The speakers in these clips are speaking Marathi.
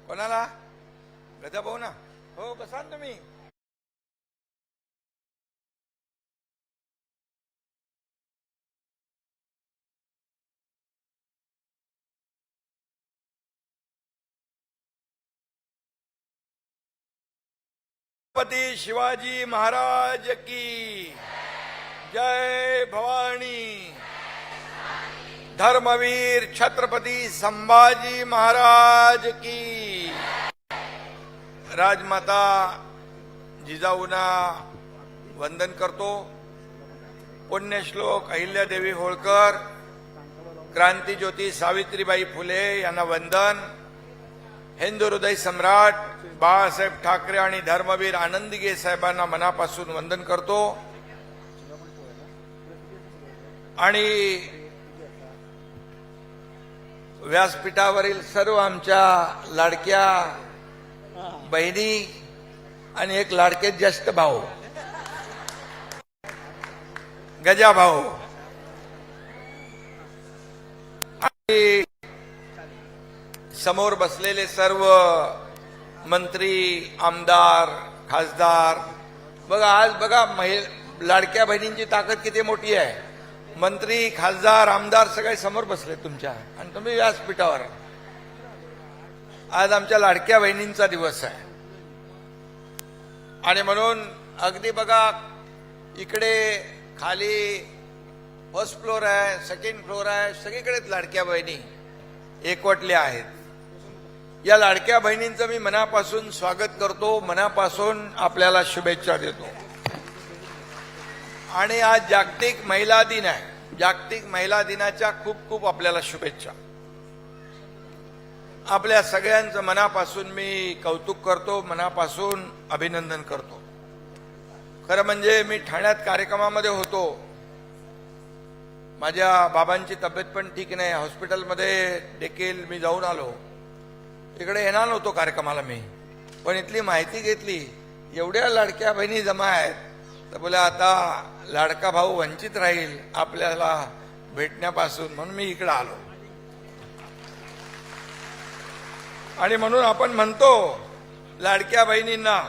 कोणाला? गजा भाऊ ना. हो बसा ना तुम्ही. छत्रपती शिवाजी महाराज की जय. भवानी. धर्मवीर छत्रपती संभाजी महाराज की. राजमाता जिजाऊंना वंदन करतो. पुण्यश्लोक अहिल्यादेवी होळकर, क्रांतिज्योती सावित्रीबाई फुले यांना वंदन. हिंदू हृदय सम्राट बाळासाहेब ठाकरे आणि धर्मवीर आनंदीगे साहेबांना मनापासून वंदन करतो. आणि व्यासपीठावरील सर्व आमच्या लाडक्या बहिणी आणि एक लाडके ज्येष्ठ भाऊ गजा भाऊ आणि समोर बसलेले सर्व मंत्री, आमदार, खासदार. बघा आज बघा लाडक्या बहिणींची ताकद किती मोठी आहे. मंत्री, खासदार, आमदार सगळे समोर बसले तुमच्या आणि तुम्ही व्यासपीठावर. आज आमच्या लाडक्या बहिणींचा दिवस आहे आणि म्हणून अगदी बघा इकडे खाली फर्स्ट फ्लोर आहे, सेकंड फ्लोर आहे, सगळीकडेच लाडक्या बहिणी एकवटल्या आहेत. या लाडक्या बहिणींचं मी मनापासून स्वागत करतो, मनापासून आपल्याला शुभेच्छा देतो. आणि आज जागतिक महिला दिन आहे. जागतिक महिला दिनाच्या खूप खूप आपल्याला शुभेच्छा. आपल्या सगळ्यांचं मनापासून मी कौतुक करतो, मनापासून अभिनंदन करतो. खरं म्हणजे मी ठाण्यात कार्यक्रमामध्ये होतो. माझ्या बाबांची तब्येत पण ठीक नाही, हॉस्पिटलमध्ये देखील मी जाऊन आलो. इकडे येणार नव्हतो कार्यक्रमाला मी, पण इथली माहिती घेतली. एवढ्या लाडक्या बहिणी जमा आहेत तर बोला आता लाडका भाऊ वंचित राहील आपल्याला भेटण्यापासून, म्हणून मी इकडे आलो. आणि म्हणून आपण म्हणतो लाडक्या बहिणींना,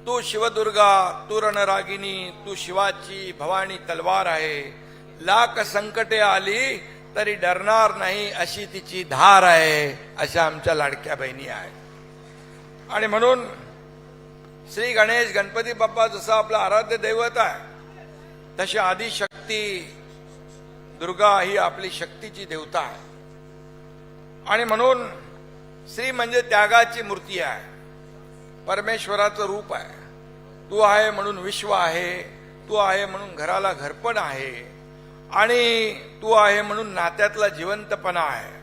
तू शिवदुर्गा, तू रणरागिनी, तू शिवाची भवानी तलवार आहे. लाख संकटे आली तरी डरणार नाही अशी तिची धार आहे. अशा आमच्या लाडक्या बहिणी आहेत. आणि म्हणून श्री गणेश गणपती बाप्पा जसं आपलं आराध्य दैवत आहे, तशी आदिशक्ती दुर्गा ही आपली शक्तीची देवता आहे. आणि म्हणून श्री म्हणजे त्यागाची मूर्ती आहे, परमेश्वराचं रूप आहे. तू आहे म्हणून विश्व आहे, तू आहे म्हणून घराला घरपण आहे, आणि तू आहे म्हणून नात्यातला जिवंतपणा आहे.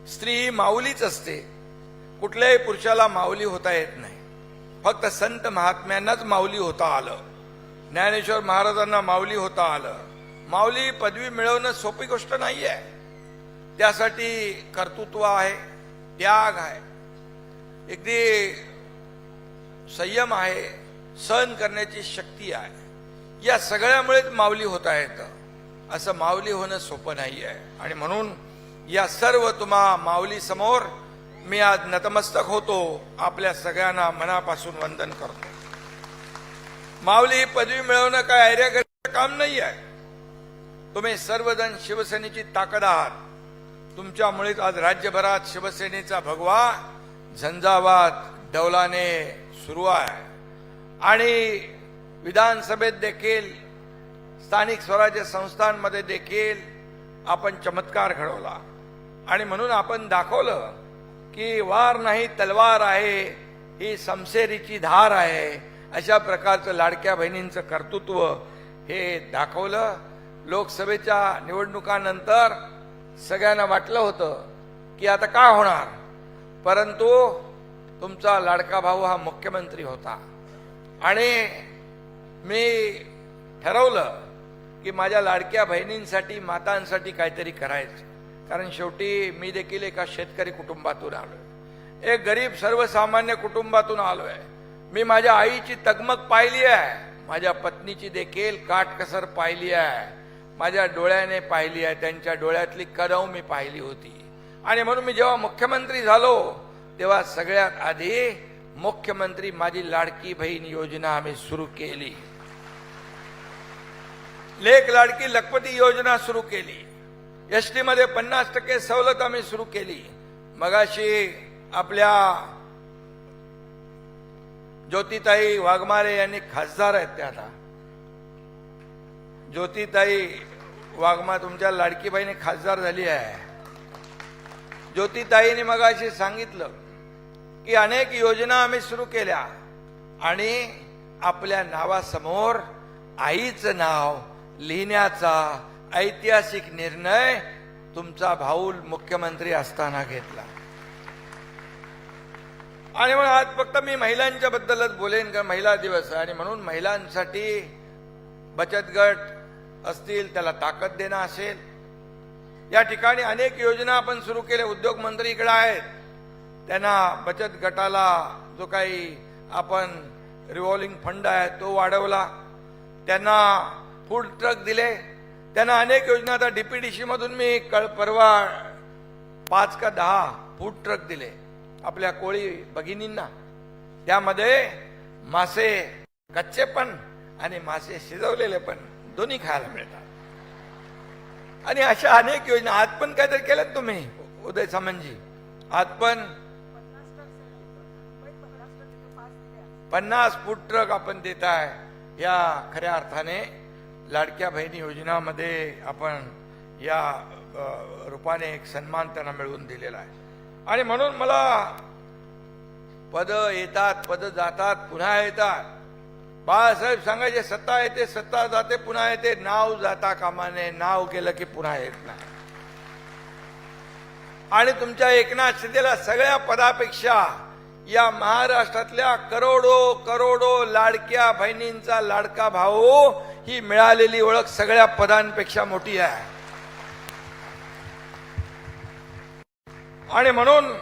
स्त्री ही माऊलीच असते. कुठल्याही पुरुषाला माऊली होता येत नाही. फक्त संत महात्म्यांनाच माऊली होता आलं. ज्ञानेश्वर महाराजांना माऊली होता आलं. माऊली पदवी मिळवणं सोपी गोष्ट नाही आहे. त्यासाठी कर्तृत्व आहे, त्याग आहे, अगदी संयम आहे, सहन करण्याची शक्ती आहे. या सगळ्यामुळेच माऊली होता येतं. असं माऊली होणं सोपं नाही आहे. आणि म्हणून या सर्व तुम्हा माऊली समोर मी आज नतमस्तक होतो. आपल्या सगळ्यांना मनापासून वंदन करतो. माऊली ही पदवी मिळवणं काय ऐर्याचं काम नाही आहे. तुम्ही सर्वजण शिवसेनेची ताकद आहात. तुमच्यामुळेच आज राज्यभरात शिवसेनेचा भगवा झंझावात डौलाने सुरू आहे. आणि विधानसभेत देखील, स्थानिक स्वराज्य संस्थांमध्ये देखील आपण चमत्कार घडवला. आणि म्हणून आपण दाखवलं की वार नाही तलवार आहे, ही समशेरीची धार आहे. अशा प्रकारचं लाडक्या बहिणींचं कर्तृत्व हे दाखवलं. लोकसभेच्या निवडणुकानंतर सगळ्यांना वाटलं होतं की आता काय होणार, परंतु तुमचा लाडका भाऊ हा मुख्यमंत्री होता. आणि मी ठरवलं की माझ्या लाडक्या बहिणींसाठी, मातांसाठी काहीतरी करायचं. कारण शेवटी मी देखील एका शेतकरी कुटुंबातून आलोय, एक गरीब सर्वसामान्य कुटुंबातून आलोय. मी माझ्या आईची तगमग पाहिली आहे, माझ्या पत्नीची देखील काटकसर पाहिली आहे, माझ्या डोळ्याने पाहिली आहे, त्यांच्या डोळ्यातली कदव मी पाहिली होती. आणि म्हणून मी जेव्हा मुख्यमंत्री झालो तेव्हा सगळ्यात आधी मुख्यमंत्री माझी लाडकी बहीण योजना आम्ही सुरू केली, लेक लाडकी लखपती योजना सुरू केली, एसटी मध्ये 50% सवलत आम्ही सुरू केली. मगाशी आपल्या ज्योतिताई वाघमारे यांनी खासदार आहेत त्या आता ज्योतिताई वाघमारे तुमच्या लाडकी बहिणी खासदार झाली आहे. ज्योतिताईने मगाशी सांगितलं की अनेक योजना आम्ही सुरू केल्या आणि आपल्या नावासमोर आईचं नाव लिहिण्याचा ऐतिहासिक निर्णय तुमचा भाऊ मुख्यमंत्री असताना घेतला. आणि म्हणून आज फक्त मी महिलांच्या बद्दलच बोलेन का महिला दिवस आणि म्हणून महिलांसाठी बचत गट असतील त्याला ताकद देणं असेल. या ठिकाणी अनेक योजना आपण सुरू केल्या. उद्योग मंत्री इकडे आहेत, त्यांना बचत गटाला जो काही आपण रिव्हॉल्विंग फंड आहे तो वाढवला, त्यांना फूड ट्रक दिले, त्यांना अनेक योजना. आता डीपीडीसी मधून मी परवा 5 का 10 फूड ट्रक दिले आपल्या कोळी भगिनींना. त्यामध्ये मासे कच्चे पण आणि मासे शिजवलेले पण दोन्ही खायला मिळतात. आणि अशा अनेक योजना आज पण काहीतरी केल्यात तुम्ही उदय सामंतजी. आज पण 50 फूड ट्रक आपण देत आहे. या खऱ्या अर्थाने लाडक्या बहिणी योजनामध्ये आपण या रूपाने एक सन्मान त्यांना मिळवून दिलेला आहे. आणि म्हणून मला पद येतात, पद जातात, पुन्हा येतात. बाळासाहेब सांगायचे सत्ता येते, सत्ता जाते, पुन्हा येते. नाव जाता कामा नये, नाव गेलं की पुन्हा येत नाही. आणि तुमच्या एकनाथ शिंदेला सगळ्या पदापेक्षा या महाराष्ट्रातल्या करोडो करोडो लाडक्या बहिणींचा लाडका भाऊ ही मिळालेली ओळख सगळ्या पदांपेक्षा मोठी आहे. आणि म्हणून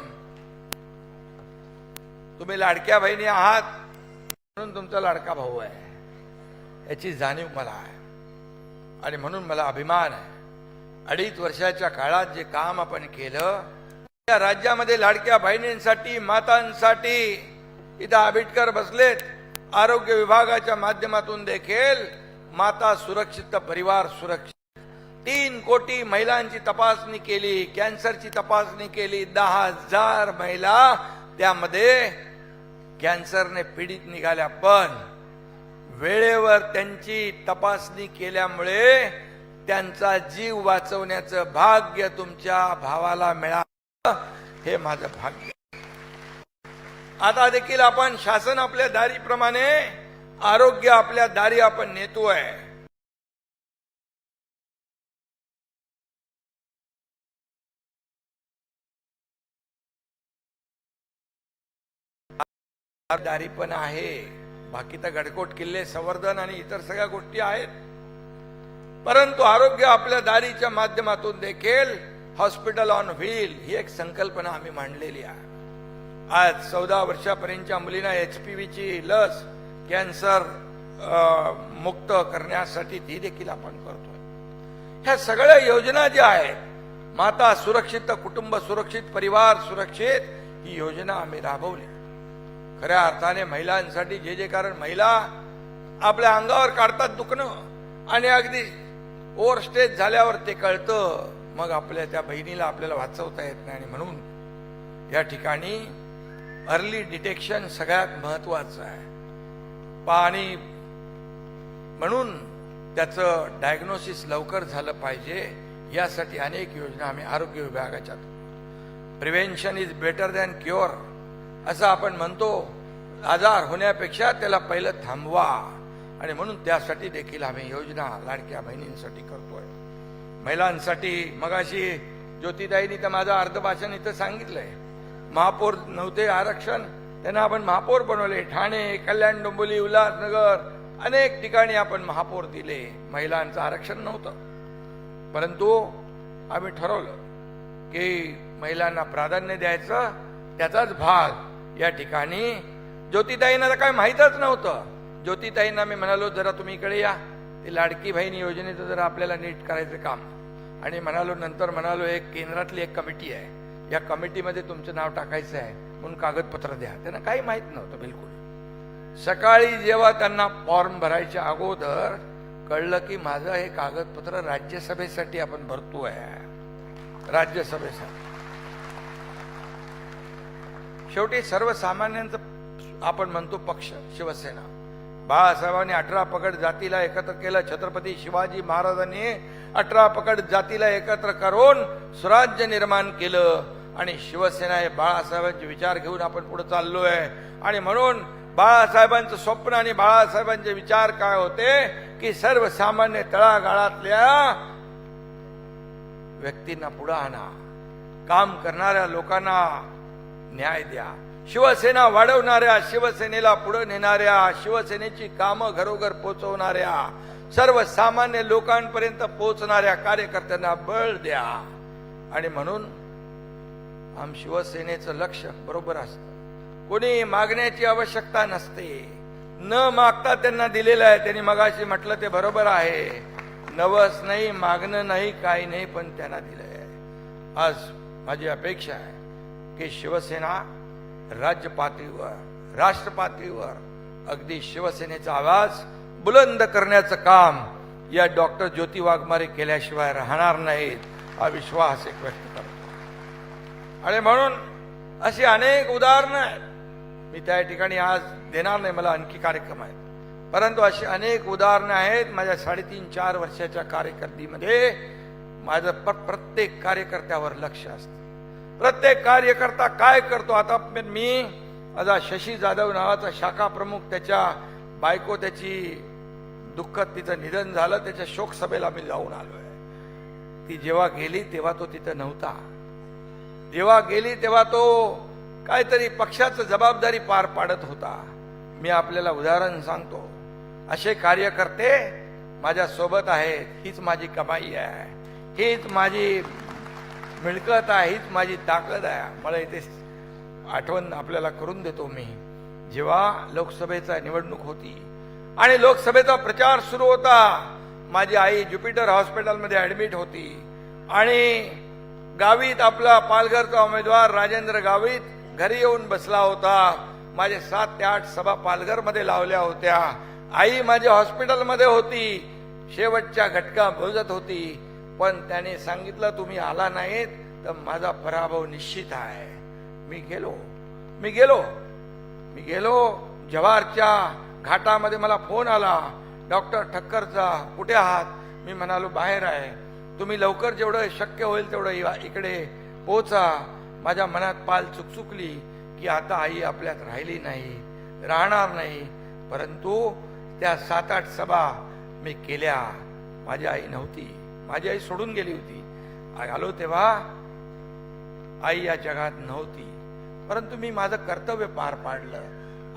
तुम्ही लाडक्या बहिणी आहात म्हणून तुमचा लाडका भाऊ आहे याची जाणीव मला आहे. आणि म्हणून मला अभिमान आहे. 2.5 वर्षाच्या काळात जे काम आपण केलं त्या राज्यामध्ये लाडक्या बहिणींसाठी, मातांसाठी इथं आंबेडकर बसलेत. आरोग्य विभागाच्या माध्यमातून देखील माता सुरक्षित तर परिवार सुरक्षित. 3 कोटी महिलांची तपासणी केली, कॅन्सरची तपासणी केली. 10,000 महिला त्यामध्ये कॅन्सरने पीडित निघाल्या. पण वेळेवर त्यांची तपासणी केल्यामुळे त्यांचा जीव वाचवण्याचं भाग्य तुमच्या भावाला मिळालं. हे माझं भाग्य. आता देखील आपण शासन आपल्या दारीप्रमाणे आरोग्य आपल्या दारी आपण नेतोय. दारी पण आहे. बाकी तर गडकोट किल्ले संवर्धन आणि इतर सगळ्या गोष्टी आहेत. परंतु आरोग्य आपल्या दारीच्या माध्यमातून देखील हॉस्पिटल ऑन व्हील ही एक संकल्पना आम्ही मांडलेली आहे. आज 14 वर्षापर्यंतच्या मुलींना HPVची लस कॅन्सर मुक्त करण्यासाठी ती देखील आपण करतोय. ह्या सगळ्या योजना ज्या आहेत, माता सुरक्षित, कुटुंब सुरक्षित, परिवार सुरक्षित, ही योजना आम्ही राबवली. खऱ्या अर्थाने महिलांसाठी जे कारण महिला आपल्या अंगावर काढतात दुखणं आणि अगदी ओव्हरस्टेज झाल्यावर ते कळतं. मग आपल्या त्या बहिणीला आपल्याला वाचवता येत नाही. आणि म्हणून या ठिकाणी अर्ली डिटेक्शन सगळ्यात महत्वाचं आहे. आणि म्हणून त्याचं डायग्नोसिस लवकर झालं पाहिजे यासाठी अनेक योजना आम्ही आरोग्य विभागाच्या prevention is better than cure असं आपण म्हणतो. आजार होण्यापेक्षा त्याला पहिलं थांबवा. आणि म्हणून त्यासाठी देखील आम्ही योजना लाडक्या बहिणींसाठी करतोय. महिलांसाठी मगाशी ज्योतिताईंनी तर माझं अर्ध भाषण इथं सांगितलंय. महापौर नव्हते आरक्षण, त्यांना आपण महापौर बनवले. ठाणे, कल्याण, डोंबिवली, उल्हासनगर अनेक ठिकाणी आपण महापौर दिले. महिलांचं आरक्षण नव्हतं, परंतु आम्ही ठरवलं की महिलांना प्राधान्य द्यायचं. त्याचाच भाग या ठिकाणी ज्योतिताईंना काय माहीतच नव्हतं. ज्योतिताईंना मी म्हणालो जरा तुम्ही इकडे या, ते लाडकी बहीण योजनेचं जरा आपल्याला नीट करायचं काम. आणि म्हणालो नंतर म्हणालो एक केंद्रातली एक कमिटी आहे या कमिटीमध्ये तुमचं नाव टाकायचं आहे म्हणून कागदपत्र द्या. त्यांना काही माहित नव्हतं बिलकुल. सकाळी जेव्हा त्यांना फॉर्म भरायच्या अगोदर कळलं की माझं हे कागदपत्र राज्यसभेसाठी आपण भरतोय, राज्यसभेसाठी. शेवटी सर्वसामान्यांचं आपण म्हणतो पक्ष शिवसेना. बाळासाहेबांनी 18 पगड जातीला एकत्र केलं. छत्रपती शिवाजी महाराजांनी 18 पगड जातीला एकत्र करून स्वराज्य निर्माण केलं. आणि शिवसेना हे बाळासाहेबांचे विचार घेऊन आपण पुढे चाललोय. आणि म्हणून बाळासाहेबांचं स्वप्न आणि बाळासाहेबांचे विचार काय होते की सर्वसामान्य तळागाळातल्या व्यक्तींना पुढे आणा, काम करणाऱ्या लोकांना न्याय द्या. शिवसेना वाढवणाऱ्या, शिवसेनेला पुढे नेणाऱ्या, शिवसेनेची कामं घरोघर पोहोचवणाऱ्या, सर्वसामान्य लोकांपर्यंत पोहोचणाऱ्या कार्यकर्त्यांना बळ द्या. आणि म्हणून शिवसेनेचं लक्ष बरोबर असतं. कोणी मागण्याची आवश्यकता नसते. न मागता त्यांना दिलेलं आहे. त्यांनी मगाशी म्हटलं ते बरोबर आहे. नवस नाही, मागणं नाही, काही नाही, पण त्यांना दिलंय. आज माझी अपेक्षा आहे की शिवसेना राज्य पातळीवर, राष्ट्र पातळीवर अगदी शिवसेनेचा आवाज बुलंद करण्याचं काम या डॉक्टर ज्योती वाघमारे केल्याशिवाय राहणार नाहीत, हा विश्वास एक व्यक्त करतो. आणि म्हणून अशी अनेक उदाहरणं आहेत. मी त्या ठिकाणी आज देणार नाही, मला आणखी कार्यक्रम आहेत. परंतु अशी अनेक उदाहरणं आहेत. माझ्या 3.5-4 वर्षाच्या कारकिर्दीमध्ये माझं प्रत्येक कार्यकर्त्यावर लक्ष असतं. प्रत्येक कार्यकर्ता काय करतो. आता मी माझा शशी जाधव नावाचा शाखा प्रमुख, त्याच्या बायको त्याची दुःखद तिचं निधन झालं, त्याच्या शोक सभेला मी जाऊन आलोय. ती जेव्हा गेली तेव्हा तो तिथं नव्हता. जेव्हा गेली तेव्हा तो काहीतरी पक्षाचं जबाबदारी पार पाडत होता. मी आपल्याला उदाहरण सांगतो. असे कार्यकर्ते माझ्या सोबत आहेत. हीच माझी कमाई आहे, हीच माझी मिळकत आहे, हीच माझी ताकद आहे. मला इथे आठवण आपल्याला करून देतो मी. जेव्हा लोकसभेचा निवडणूक होती आणि लोकसभेचा प्रचार सुरू होता, माझी आई ज्युपिटर हॉस्पिटलमध्ये ऍडमिट होती. आणि गावीत आपला पालघरचा उमेदवार राजेंद्र गावीत घरी येऊन बसला होता. माझे 7 ते 8 सभा पालघरमध्ये लावल्या होत्या. आई माझ्या हॉस्पिटलमध्ये होती, शेवटच्या घटका मोजत होती. पण त्याने सांगितलं तुम्ही आला नाहीत तर माझा पराभव निश्चित आहे. मी गेलो जव्हारच्या घाटामध्ये मला फोन आला डॉक्टर ठक्करचा, कुठे आहात? मी म्हणालो बाहेर आहे. तुम्ही लवकर जेवढं शक्य होईल तेवढं इकडे पोहोचा. माझ्या मनात पाल चुकचुकली की आता आई आपल्यात राहिली नाही, राहणार नाही. परंतु त्या 7-8 सभा मी केल्या. माझी आई नव्हती, माझी आई सोडून गेली होती. आलो तेव्हा आई या जगात नव्हती. परंतु मी माझं कर्तव्य पार पाडलं.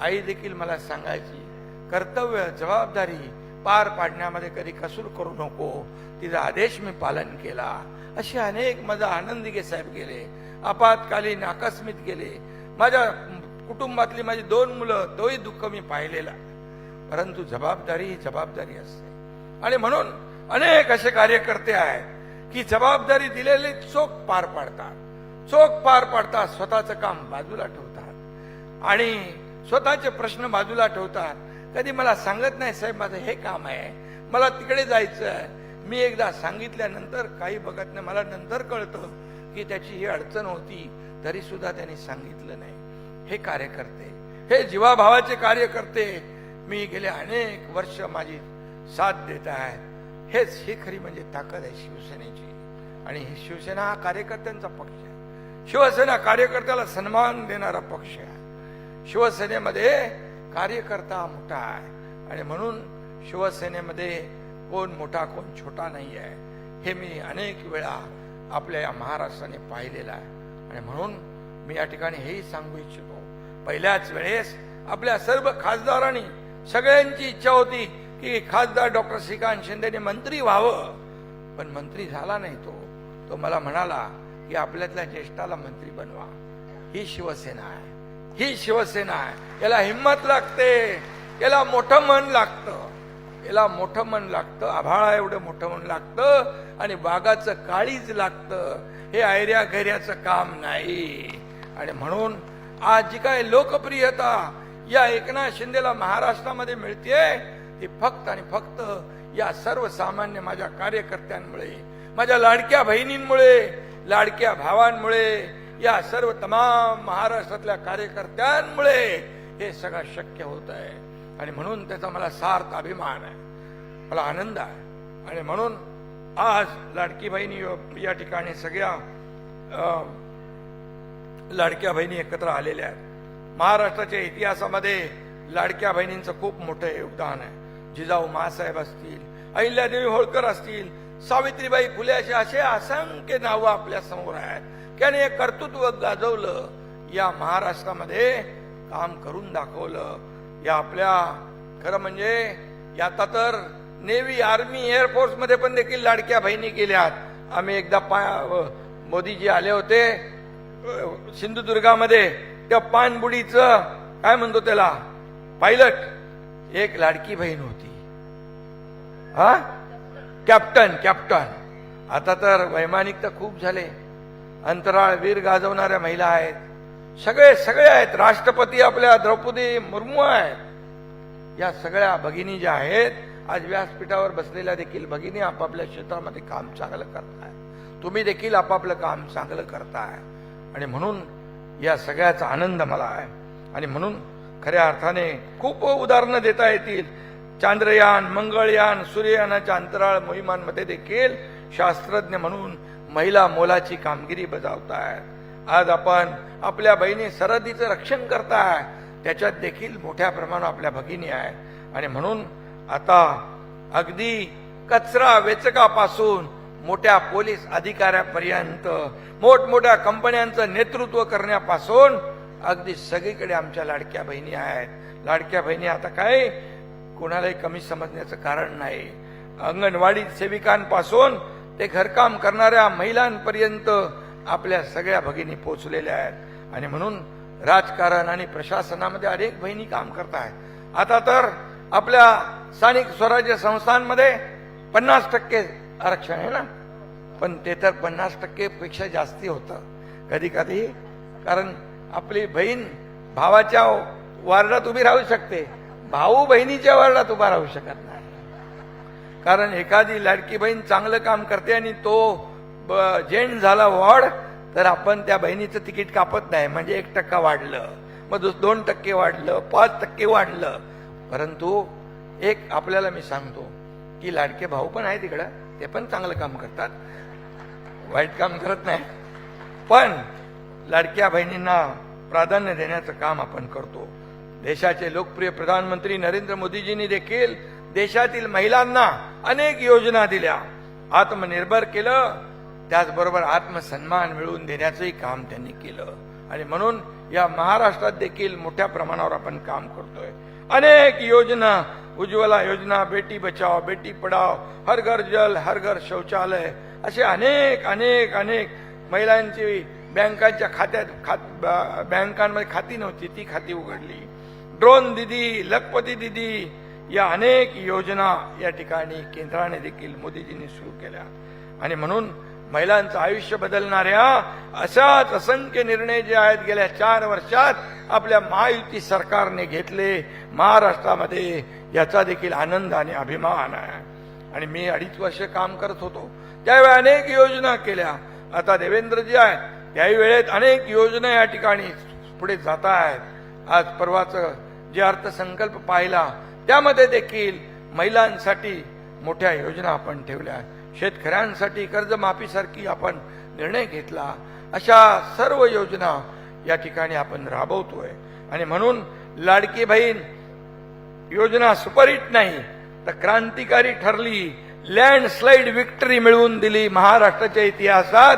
आई देखील मला सांगायची कर्तव्य, जबाबदारी पार पाडण्यामध्ये कधी कसूर करू नको. तिचा आदेश मी पालन केला. असे अनेक माझा आनंदिगे साहेब गेले, आपत्कालीन आकस्मित गेले. माझ्या कुटुंबातली माझी 2 मुलं, तोही दुःख मी पाहिलेला. परंतु जबाबदारी ही जबाबदारी असते. आणि म्हणून अनेक असे कार्यकर्ते आहेत की जबाबदारी दिलेली चोख पार पाडतात, स्वतःचं काम बाजूला ठेवतात आणि स्वतःचे प्रश्न बाजूला ठेवतात. कधी मला सांगत नाही साहेब माझं हे काम आहे, मला तिकडे जायचं आहे. मी एकदा सांगितल्यानंतर काही बघत नाही. मला नंतर कळतं की त्याची ही अडचण होती, तरी सुद्धा त्यांनी सांगितलं नाही. हे कार्यकर्ते, हे जीवाभावाचे कार्यकर्ते मी गेले अनेक वर्ष माझी साथ देत आहेत. ही खरी म्हणजे ताकद आहे शिवसेनेची. आणि हे शिवसेना हा कार्यकर्त्यांचा पक्ष आहे. शिवसेना कार्यकर्त्याला सन्मान देणारा पक्ष आहे. शिवसेनेमध्ये कार्यकर्ता मोठा आहे. आणि म्हणून शिवसेनेमध्ये कोण मोठा कोण छोटा नाही आहे, हे मी अनेक वेळा आपल्या या महाराष्ट्राने पाहिलेलं आहे. आणि म्हणून मी या ठिकाणी हेही सांगू इच्छितो, पहिल्याच वेळेस आपल्या सर्व खासदारांनी सगळ्यांची इच्छा होती की खासदार डॉक्टर श्रीकांत शिंदेने मंत्री व्हावं, पण मंत्री झाला नाही. तो मला म्हणाला की आपल्यातल्या ज्येष्ठाला मंत्री बनवा. ही शिवसेना आहे, ही शिवसेना आहे. याला हिंमत लागते, याला मोठं मन लागतं, याला मोठं मन लागतं, आभाळा एवढं मोठं मन लागतं आणि बागाचं काळीज लागतं. हे ऐर्या गैर्याचं काम नाही. आणि म्हणून आज जी काय लोकप्रियता या एकनाथ शिंदेला महाराष्ट्रामध्ये मिळते ती फक्त आणि फक्त या सर्वसामान्य माझ्या कार्यकर्त्यांमुळे, माझ्या लाडक्या बहिणींमुळे, लाडक्या भावांमुळे, या सर्व तमाम महाराष्ट्रातल्या कार्यकर्त्यांमुळे हे सगळं शक्य होत आहे. आणि म्हणून त्याचा मला सार्थ अभिमान आहे, मला आनंद आहे. आणि म्हणून आज लाडकी बहिणी या ठिकाणी सगळ्या लाडक्या बहिणी एकत्र आलेल्या आहेत. महाराष्ट्राच्या इतिहासामध्ये लाडक्या बहिणींचं खूप मोठं योगदान आहे. जिजाऊ माँसाहेब असतील, अहिल्यादेवी होळकर असतील, सावित्रीबाई फुले असे असंख्य नावं आपल्या समोर आहेत. त्याने एक कर्तृत्व गाजवलं, या महाराष्ट्रामध्ये काम करून दाखवलं. या आपल्या खरं म्हणजे आता तर नेव्ही, आर्मी, एअरफोर्स मध्ये पण देखील लाडक्या बहिणी गेल्यात. आम्ही एकदा मोदीजी आले होते सिंधुदुर्गामध्ये, त्या पाणबुडीचं काय म्हणतो त्याला पायलट, एक लाडकी बहीण होती. हा कॅप्टन. आता तर वैमानिक तर खूप झाले, अंतराळ वीर गाजवणाऱ्या महिला आहेत, सगळे आहेत. राष्ट्रपती आपल्या द्रौपदी मुर्मू आहेत. या सगळ्या भगिनी ज्या आहेत आज व्यासपीठावर बसलेल्या देखील भगिनी आपापल्या क्षेत्रामध्ये काम चांगलं करताय. तुम्ही देखील आपापलं काम चांगलं करताय. आणि म्हणून या सगळ्याचा आनंद मला आहे. आणि म्हणून खऱ्या अर्थाने खूप उदाहरणं देता येतील. चांद्रयान, मंगळयान, सूर्ययानाच्या अंतराळ मोहिमांमध्ये देखील शास्त्रज्ञ म्हणून महिला मोलाची कामगिरी बजावतायत. आज आपण आपल्या बहिणी सरहद्दीचं रक्षण करताय, त्याच्यात देखील मोठ्या प्रमाणात आपल्या भगिनी आहेत. आणि म्हणून आता अगदी कचरा वेचकापासून मोठ्या पोलीस अधिकाऱ्यापर्यंत, मोठमोठ्या कंपन्यांचं नेतृत्व करण्यापासून अगदी सगळीकडे आमच्या लाडक्या बहिणी आहेत. लाडक्या बहिणी आता काय कोणालाही कमी समजण्याचं कारण नाही. अंगणवाडी सेविकांपासून ते घरकाम करणाऱ्या महिलांपर्यंत आपल्या सगळ्या भगिनी पोचलेल्या आहेत. आणि म्हणून राजकारण आणि प्रशासनामध्ये अनेक बहिणी काम करतायत. आता तर आपल्या स्थानिक स्वराज्य संस्थांमध्ये 50% आरक्षण आहे ना, पण ते तर 50% पेक्षा जास्ती होतं कधी कधी. कारण आपली बहीण भावाच्या वार्डात उभी राहू शकते, भाऊ बहिणीच्या वार्डात उभा राहू शकत नाही. कारण एखादी लाडकी बहीण चांगलं काम करते आणि तो जेंट झाला वॉर्ड, तर आपण त्या बहिणीचं तिकीट कापत नाही. म्हणजे 1% वाढलं, मग 2% वाढलं, 5% वाढलं. परंतु एक आपल्याला मी सांगतो की लाडके भाऊ पण आहे तिकडं, ते पण चांगलं काम करतात, वाईट काम करत नाही. पण लाडक्या बहिणींना प्राधान्य देण्याचं काम आपण करतो. देशाचे लोकप्रिय प्रधानमंत्री नरेंद्र मोदीजींनी देखील देशातील महिलांना अनेक योजना दिल्या, आत्मनिर्भर केलं, त्याचबरोबर आत्मसन्मान मिळवून देण्याचंही काम त्यांनी केलं. आणि म्हणून या महाराष्ट्रात देखील मोठ्या प्रमाणावर आपण काम करतोय. अनेक योजना, उज्ज्वला योजना, बेटी बचाओ बेटी पढाओ, हर घर जल, हर घर शौचालय, असे अनेक अनेक अनेक महिलांची बँकांच्या बँकांमध्ये खाती नव्हती, ती खाती उघडली. ड्रोन दीदी, लखपती दीदी, या अनेक योजना या ठिकाणी केंद्राने देखील मोदीजींनी सुरू केल्या. आणि म्हणून महिलांचं आयुष्य बदलणाऱ्या अशाच असंख्य निर्णय जे आहेत गेल्या 4 वर्षात आपल्या महायुती सरकारने घेतले महाराष्ट्रामध्ये, याचा देखील आनंद आणि अभिमान आहे. आणि मी 2.5 वर्ष काम करत होतो त्यावेळी अनेक योजना केल्या. आता देवेंद्रजी आहेत, त्याही वेळेत अनेक योजना या ठिकाणी पुढे जात आहेत. आज परवाचं जे अर्थसंकल्प पाहिला त्यामध्ये देखील महिलांसाठी मोठ्या योजना आपण ठेवल्या. शेतकऱ्यांसाठी कर्जमाफीसारखी आपण निर्णय घेतला. अशा सर्व योजना या ठिकाणी आपण राबवतोय. आणि म्हणून लाडकी बहीण योजना सुपरहिट नाही तर क्रांतिकारी ठरली. लँडस्लाइड विक्टरी मिळवून दिली महाराष्ट्राच्या इतिहासात.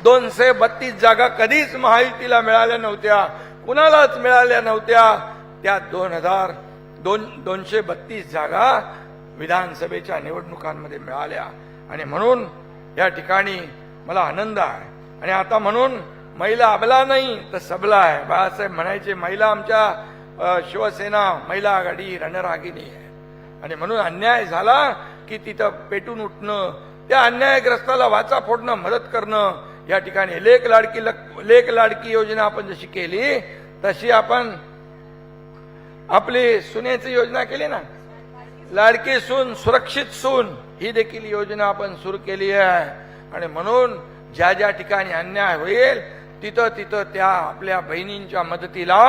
232 जागा कधीच महायुतीला मिळाल्या नव्हत्या, कुणालाच मिळाल्या नव्हत्या. त्या 232 जागा विधानसभेच्या निवडणुकांमध्ये मिळाल्या. आणि म्हणून या ठिकाणी मला आनंद आहे. आणि आता म्हणून महिला अबला नाही तर सबला आहे. बाळासाहेब म्हणायचे महिला आमच्या शिवसेना महिला आघाडी रणरागिणी आहे. आणि म्हणून अन्याय झाला की तिथं पेटून उठणं, त्या अन्यायग्रस्ताला वाचा फोडणं, मदत करणं. या ठिकाणी लेक लाडकी योजना आपण जशी केली तशी आपण आपली सुनेची योजना केली ना, लाडकी सून सुरक्षित सून, ही देखील योजना आपण सुरू केली आहे. आणि म्हणून ज्या ज्या ठिकाणी अन्याय होईल तिथं तिथं त्या आपल्या बहिणींच्या मदतीला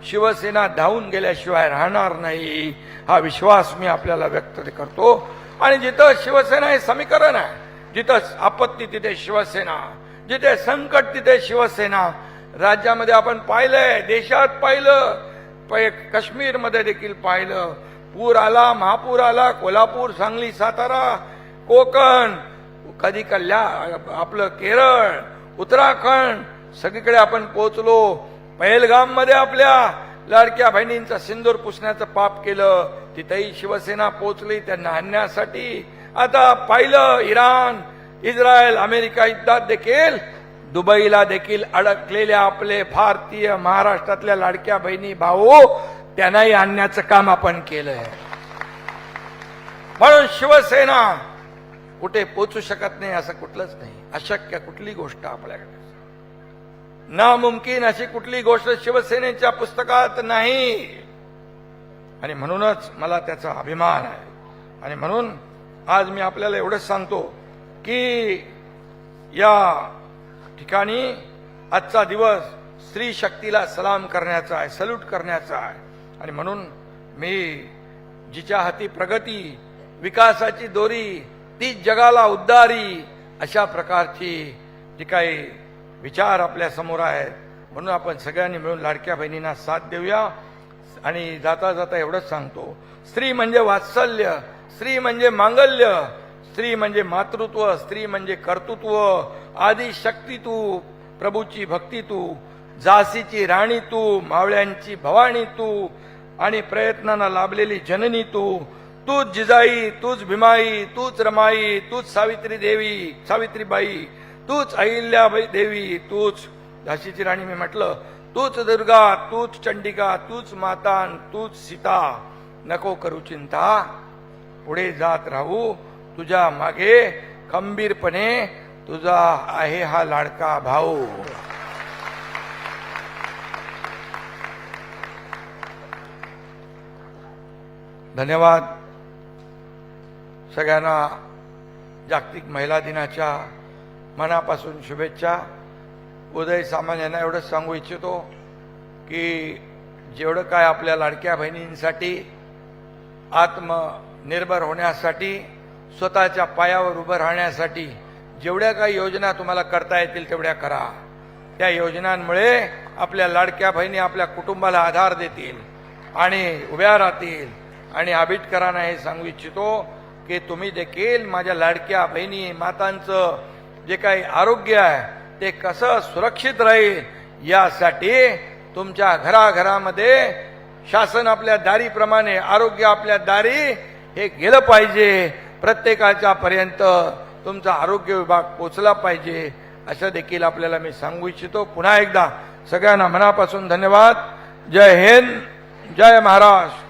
शिवसेना धावून गेल्याशिवाय राहणार नाही, हा विश्वास मी आपल्याला व्यक्त करतो. आणि जिथं शिवसेना हे समीकरण आहे, जिथं आपत्ती तिथे शिवसेना, जिथे संकट तिथे शिवसेना. राज्यामध्ये आपण पाहिलंय, देशात पाहिलं, काश्मीरमध्ये देखील पाहिलं. पूर आला, महापूर आला, कोल्हापूर, सांगली, सातारा, कोकण, कधी आपलं केरळ, उत्तराखंड, सगळीकडे आपण पोहोचलो. पहलगाम मध्ये आपल्या लाडक्या बहिणींचा सिंदूर पुसण्याचं पाप केलं, तिथेही शिवसेना पोहोचली त्यांना आणण्यासाठी. आता पाहिलं इराण, इस्रायल, अमेरिका युद्धात देखील दुबईला देखील अडकलेल्या आपले भारतीय महाराष्ट्रातल्या लाडक्या बहिणी भाऊ त्यांनाही आणण्याचं काम आपण केलंय. म्हणून शिवसेना कुठे पोचू शकत नाही असं कुठलंच नाही. अशक्य कुठली गोष्ट आपल्याकडे, नामुमकिन अशी कुठली गोष्ट शिवसेनेच्या पुस्तकात नाही. आणि म्हणूनच मला त्याचा अभिमान आहे. आणि म्हणून आज मी आपल्याला एवढंच सांगतो की या ठिकाणी आजचा दिवस स्त्री शक्तीला सलाम करण्याचा आहे, सल्यूट करण्याचा आहे. आणि म्हणून मी जिच्या हाती प्रगती, विकासाची दोरी, ती जगाला उद्धारी, अशा प्रकारची जी काही विचार आपल्या समोर आहेत. म्हणून आपण सगळ्यांनी मिळून लाडक्या बहिणींना साथ देऊया. आणि जाता जाता एवढंच सांगतो, स्त्री म्हणजे वात्सल्य, स्त्री म्हणजे मांगल्य, स्त्री म्हणजे मातृत्व, स्त्री म्हणजे कर्तृत्व. आदी शक्ती तू, प्रभूची भक्ती तू, झाशीची राणी तू, मावळ्यांची भवानी तू, आणि प्रयत्नांना लाभलेली जननी तू. तूच जिजाई, तूच भीमाई, तूच रमाई, तूच सावित्रीबाई, तूच अहिल्याबाई देवी, तूच झाशीची राणी. मी म्हटलं तूच दुर्गा, तूच चंडिका, तूच माता, तूच सीता. नको करू चिंता, पुढे जात राहू तुझ्या मागे खंबीरपणे, तुझा आहे हा लाडका भाऊ. धन्यवाद. सगळ्यांना जागतिक महिला दिनाच्या मनापासून शुभेच्छा. उदय सामंत यांना एवढंच सांगू इच्छितो की जेवढं काय आपल्या लाडक्या बहिणींसाठी आत्मनिर्भर होण्यासाठी, स्वतःच्या पायावर उभं राहण्यासाठी जेवढ्या काही योजना तुम्हाला करता येतील तेवढ्या करा. त्या योजनांमुळे आपल्या लाडक्या बहिणी आपल्या कुटुंबाला आधार देतील आणि उभ्या राहतील. आणि आंबेडकरांना हे सांगू इच्छितो की तुम्ही देखील माझ्या लाडक्या बहिणी मातांचं जे काही आरोग्य आहे ते कसं सुरक्षित राहील यासाठी तुमच्या घराघरामध्ये शासन आपल्या दारीप्रमाणे आरोग्य आपल्या दारी हे गेलं पाहिजे. प्रत्येकाच्या पर्यंत तुमचा आरोग्य विभाग पोचला पाहिजे असं देखील आपल्याला मी सांगू इच्छितो. पुन्हा एकदा सगळ्यांना मनापासून धन्यवाद. जय हिंद, जय महाराष्ट्र.